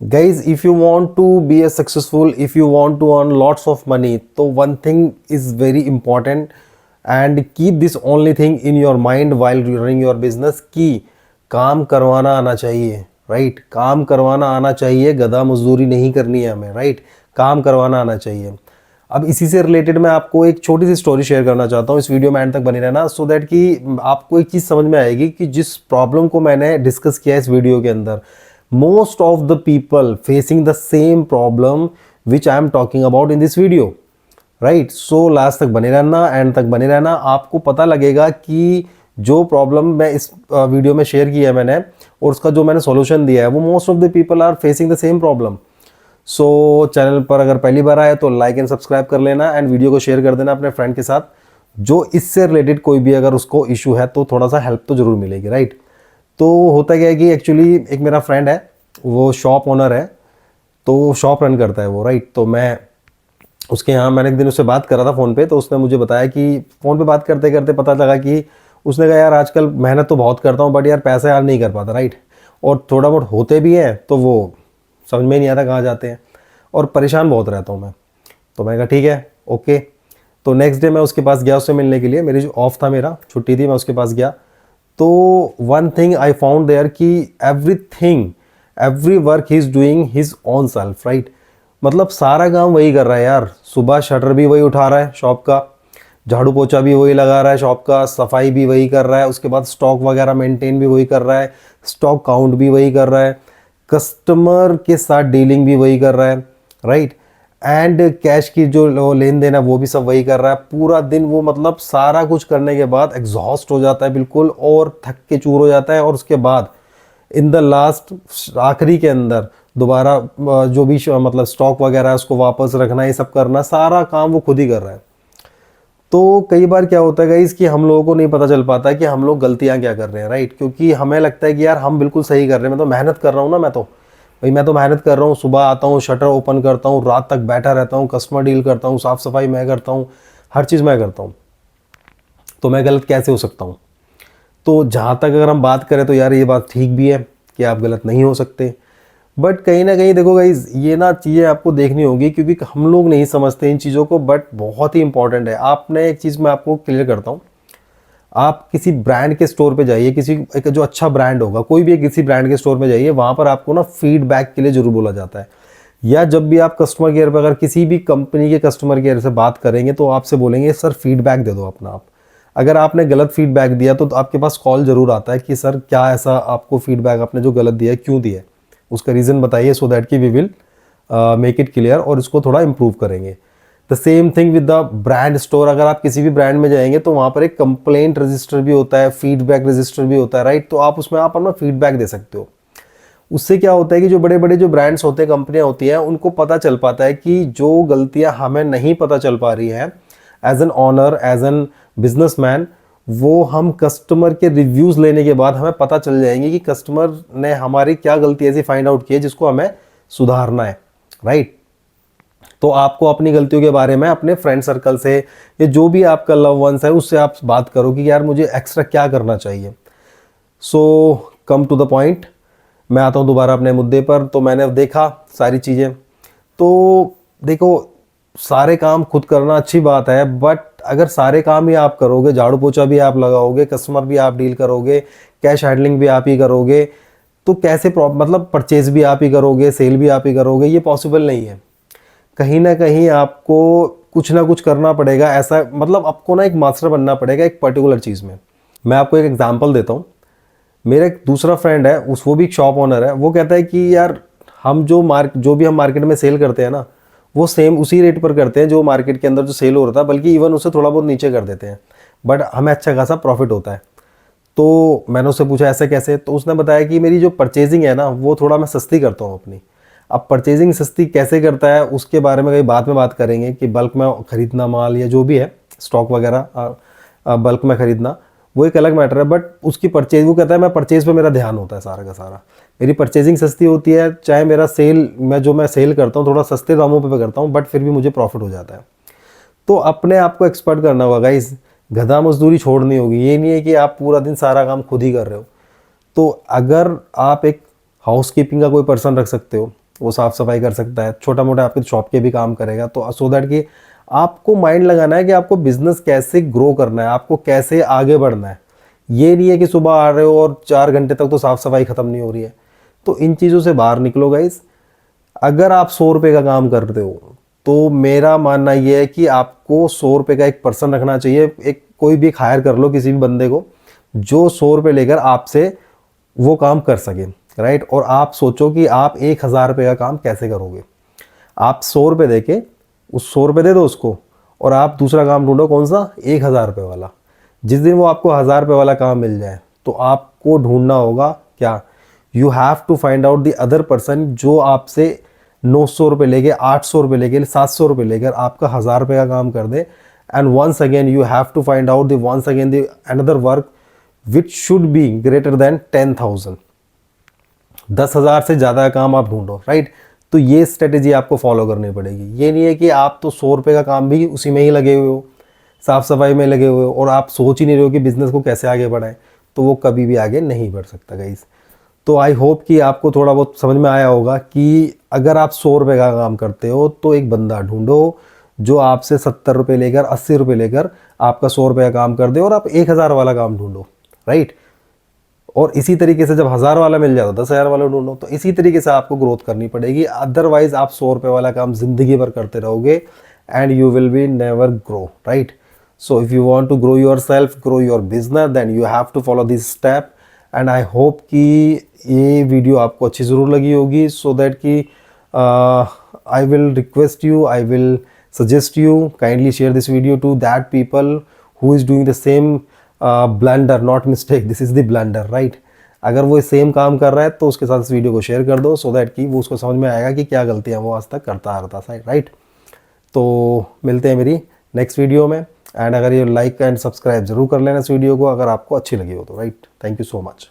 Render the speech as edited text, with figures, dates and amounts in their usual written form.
Guys, if you want to be a successful, if you want to earn lots of money, so one thing is very important and keep this only thing in your mind while running your business कि काम करवाना आना चाहिए, right? काम करवाना आना चाहिए, गधा मजदूरी नहीं करनी है हमें, राइट? काम करवाना आना चाहिए। अब इसी से रिलेटेड मैं आपको एक छोटी सी स्टोरी शेयर करना चाहता हूँ, इस वीडियो में एंड तक बने रहना सो दैट कि आपको एक चीज़ समझ में आएगी कि जिस प्रॉब्लम को मैंने डिस्कस किया इस वीडियो के अंदर, most of the people facing the same problem which I am talking about in this video, right? So last तक बने रहना, एंड तक बने रहना, आपको पता लगेगा कि जो प्रॉब्लम मैं इस वीडियो में शेयर किया है मैंने और उसका जो मैंने सॉल्यूशन दिया है वो most of the people are facing the same problem. So channel पर अगर पहली बार आए तो लाइक एंड सब्सक्राइब कर लेना एंड वीडियो को शेयर कर देना अपने फ्रेंड के साथ, जो इससे रिलेटेड कोई भी अगर उसको इशू है तो थोड़ा सा हेल्प तो जरूर मिलेगी, राइट? तो होता क्या है कि एक्चुअली एक मेरा फ्रेंड है, वो शॉप ओनर है, तो शॉप रन करता है वो, राइट? तो मैं उसके यहाँ मैंने एक दिन उससे बात कर रहा था फ़ोन पे, तो उसने मुझे बताया कि फ़ोन पे बात करते करते पता लगा कि उसने कहा यार आजकल मेहनत तो बहुत करता हूँ बट यार पैसा यार नहीं कर पाता, राइट? और थोड़ा बहुत होते भी हैं तो वो समझ में नहीं आता कहाँ जाते हैं और परेशान बहुत रहता हूँ मैं। तो मैं कहा ठीक है, ओके। तो नेक्स्ट डे मैं उसके पास गया उससे मिलने के लिए, मेरी जो ऑफ था, मेरा छुट्टी थी, मैं उसके पास गया। तो one thing I found there कि every work he is doing his own self, right? मतलब सारा काम वही कर रहा है यार, सुबह शटर भी वही उठा रहा है शॉप का, झाड़ू पोछा भी वही लगा रहा है शॉप का, सफाई भी वही कर रहा है, उसके बाद स्टॉक वगैरह मेंटेन भी वही कर रहा है, स्टॉक काउंट भी वही कर रहा है, कस्टमर के साथ डीलिंग भी वही कर रहा है, राइट? एंड कैश की जो लेन देन है वो भी सब वही कर रहा है। पूरा दिन वो मतलब सारा कुछ करने के बाद एग्जॉस्ट हो जाता है बिल्कुल और थक के चूर हो जाता है, और उसके बाद इन द लास्ट आखिरी के अंदर दोबारा जो भी मतलब स्टॉक वगैरह है उसको वापस रखना, ये सब करना, सारा काम वो खुद ही कर रहा है। तो कई बार क्या होता है गाइस कि हम लोगों को नहीं पता चल पाता है कि हम लोग गलतियां क्या कर रहे हैं, राइट? क्योंकि हमें लगता है कि यार हम बिल्कुल सही कर रहे हैं, मैं तो मेहनत कर रहा हूँ ना, मैं तो मेहनत कर रहा हूँ, सुबह आता हूँ, शटर ओपन करता हूँ, रात तक बैठा रहता हूँ, कस्टमर डील करता हूँ, साफ़ सफाई मैं करता हूँ, हर चीज़ मैं करता हूँ, तो मैं गलत कैसे हो सकता हूँ? तो जहाँ तक अगर हम बात करें तो यार ये बात ठीक भी है कि आप गलत नहीं हो सकते, बट कहीं ना कहीं देखो गाइज, ये ना चीज़ें आपको देखनी होगी क्योंकि हम लोग नहीं समझते इन चीज़ों को, बट बहुत ही इंपॉर्टेंट है। आपने एक चीज़ मैं आपको क्लियर करता हूँ, आप किसी ब्रांड के स्टोर पे जाइए, किसी एक जो अच्छा ब्रांड होगा, कोई भी किसी ब्रांड के स्टोर पे जाइए, वहाँ पर आपको ना फीडबैक के लिए ज़रूर बोला जाता है। या जब भी आप कस्टमर केयर पर अगर किसी भी कंपनी के कस्टमर केयर से बात करेंगे तो आपसे बोलेंगे सर फीडबैक दे दो अपना आप। अगर आपने गलत फीडबैक दिया तो आपके पास कॉल ज़रूर आता है कि सर क्या ऐसा आपको फीडबैक आपने जो गलत दिया है क्यों दिया है, उसका रीज़न बताइए सो दैट कि we will make it clear और इसको थोड़ा इम्प्रूव करेंगे। The same thing with the brand store, अगर आप किसी भी ब्रांड में जाएंगे तो वहाँ पर एक कंप्लेंट रजिस्टर भी होता है, फीडबैक रजिस्टर भी होता है, राइट? तो आप उसमें आप अपना फीडबैक दे सकते हो। उससे क्या होता है कि जो बड़े बड़े जो ब्रांड्स होते हैं, कंपनियां होती हैं, उनको पता चल पाता है कि जो गलतियां हमें नहीं पता चल पा रही हैं as an owner, as an businessman, वो हम कस्टमर के रिव्यूज़ लेने के बाद हमें पता चल जाएंगे कि कस्टमर ने हमारी क्या गलती ऐसी फाइंड आउट की है जिसको हमें सुधारना है, राइट? तो आपको अपनी गलतियों के बारे में अपने फ्रेंड सर्कल से या जो भी आपका लव वंस है उससे आप बात करो कि यार मुझे एक्स्ट्रा क्या करना चाहिए। सो कम टू द पॉइंट, मैं आता हूँ दोबारा अपने मुद्दे पर। तो मैंने देखा सारी चीज़ें, तो देखो सारे काम खुद करना अच्छी बात है, बट अगर सारे काम ही आप करोगे, झाड़ू पोछा भी आप लगाओगे, कस्टमर भी आप डील करोगे, कैश हैंडलिंग भी आप ही करोगे, तो कैसे मतलब परचेज भी आप ही करोगे, सेल भी आप ही करोगे, ये पॉसिबल नहीं है। कहीं ना कहीं आपको कुछ ना कुछ करना पड़ेगा, ऐसा मतलब आपको ना एक मास्टर बनना पड़ेगा एक पर्टिकुलर चीज़ में। मैं आपको एक एग्जांपल देता हूँ। मेरा एक दूसरा फ्रेंड है, वो भी एक शॉप ओनर है, वो कहता है कि यार हम जो भी हम मार्केट में सेल करते हैं ना, वो सेम उसी रेट पर करते हैं जो मार्केट के अंदर जो सेल हो रहा था, बल्कि इवन उससे थोड़ा बहुत नीचे कर देते हैं, बट हमें अच्छा खासा प्रॉफिट होता है। तो मैंने उससे पूछा ऐसे कैसे, तो उसने बताया कि मेरी जो परचेजिंग है ना वो थोड़ा मैं सस्ती करता हूँ अपनी। अब परचेजिंग सस्ती कैसे करता है उसके बारे में कहीं बाद में बात करेंगे कि बल्क में खरीदना माल या जो भी है स्टॉक वगैरह बल्क में खरीदना वो एक अलग मैटर है, बट उसकी परचेज, वो कहता है मैं परचेज पे मेरा ध्यान होता है सारा का सारा, मेरी परचेजिंग सस्ती होती है, चाहे मेरा सेल जो मैं सेल करता हूँ थोड़ा सस्ते दामों पे करता हूँ, बट फिर भी मुझे प्रॉफिट हो जाता है। तो अपने आप को एक्सपर्ट करना होगा गाइस, गधा मजदूरी छोड़नी होगी। ये नहीं है कि आप पूरा दिन सारा काम खुद ही कर रहे हो। तो अगर आप एक हाउस कीपिंग का कोई पर्सन रख सकते हो, वो साफ़ सफाई कर सकता है, छोटा मोटा आपके शॉप के भी काम करेगा। तो सो दैट कि आपको माइंड लगाना है कि आपको बिजनेस कैसे ग्रो करना है, आपको कैसे आगे बढ़ना है। ये नहीं है कि सुबह आ रहे हो और 4 घंटे तक तो साफ़ सफाई ख़त्म नहीं हो रही है। तो इन चीज़ों से बाहर निकलो गाइस। अगर आप 100 रुपये का काम करते हो तो मेरा मानना ये है कि आपको 100 रुपये का एक पर्सन रखना चाहिए, एक कोई भी हायर कर लो किसी भी बंदे को जो 100 रुपये लेकर आपसे वो काम कर सके, राइट। और आप सोचो कि आप 1000 रुपये का काम कैसे करोगे। आप 100 रुपये दे के उस 100 रुपये दे दो उसको और आप दूसरा काम ढूंढो, कौन सा, 1000 रुपये वाला। जिस दिन वो आपको 1000 रुपये वाला काम मिल जाए तो आपको ढूंढना होगा क्या, you have to find out the other person जो आपसे 900 रुपये लेके, 800 रुपये लेके, 700 रुपये लेकर आपका 1000 रुपये का काम कर दे। And once again you have to find out the once again the another work which should be greater than 10,000। 10,000 से ज़्यादा काम आप ढूंढो, राइट। तो ये स्ट्रेटेजी आपको फॉलो करनी पड़ेगी। ये नहीं है कि आप तो 100 रुपये का काम भी उसी में ही लगे हुए हो, साफ़ सफाई में लगे हुए हो और आप सोच ही नहीं रहे हो कि बिज़नेस को कैसे आगे बढ़ाएं, तो वो कभी भी आगे नहीं बढ़ सकता गाइस। तो आई होप कि आपको थोड़ा बहुत समझ में आया होगा कि अगर आप 100 रुपये का काम करते हो तो एक बंदा ढूंढो जो आपसे 70 रुपये लेकर, 80 रुपये लेकर आपका 100 रुपये का काम कर दे और आप 1000 वाला काम ढूंढो, राइट। और इसी तरीके से जब 1000 वाला मिल जाता 10,000 वाला ढूंढो। तो इसी तरीके से आपको ग्रोथ करनी पड़ेगी, अदरवाइज आप 100 रुपये वाला काम जिंदगी भर करते रहोगे and you will be never grow, right. So if you want to grow yourself, grow your business, then you have to follow this step. And I hope कि ये वीडियो आपको अच्छी ज़रूर लगी होगी, सो दैट कि I will request you, I will suggest you kindly share this video to that people who is doing the same blunder, not mistake, this is the blunder, right। अगर वो सेम काम कर रहा है तो उसके साथ इस वीडियो को शेयर कर दो, सो दैट कि वो उसको समझ में आएगा कि क्या गलतियाँ वो आज तक करता आ रहा था, राइट। तो मिलते हैं मेरी नेक्स्ट वीडियो में। एंड अगर ये लाइक एंड सब्सक्राइब जरूर कर लेना इस वीडियो को अगर आपको अच्छी लगी हो तो, right. Thank you so much.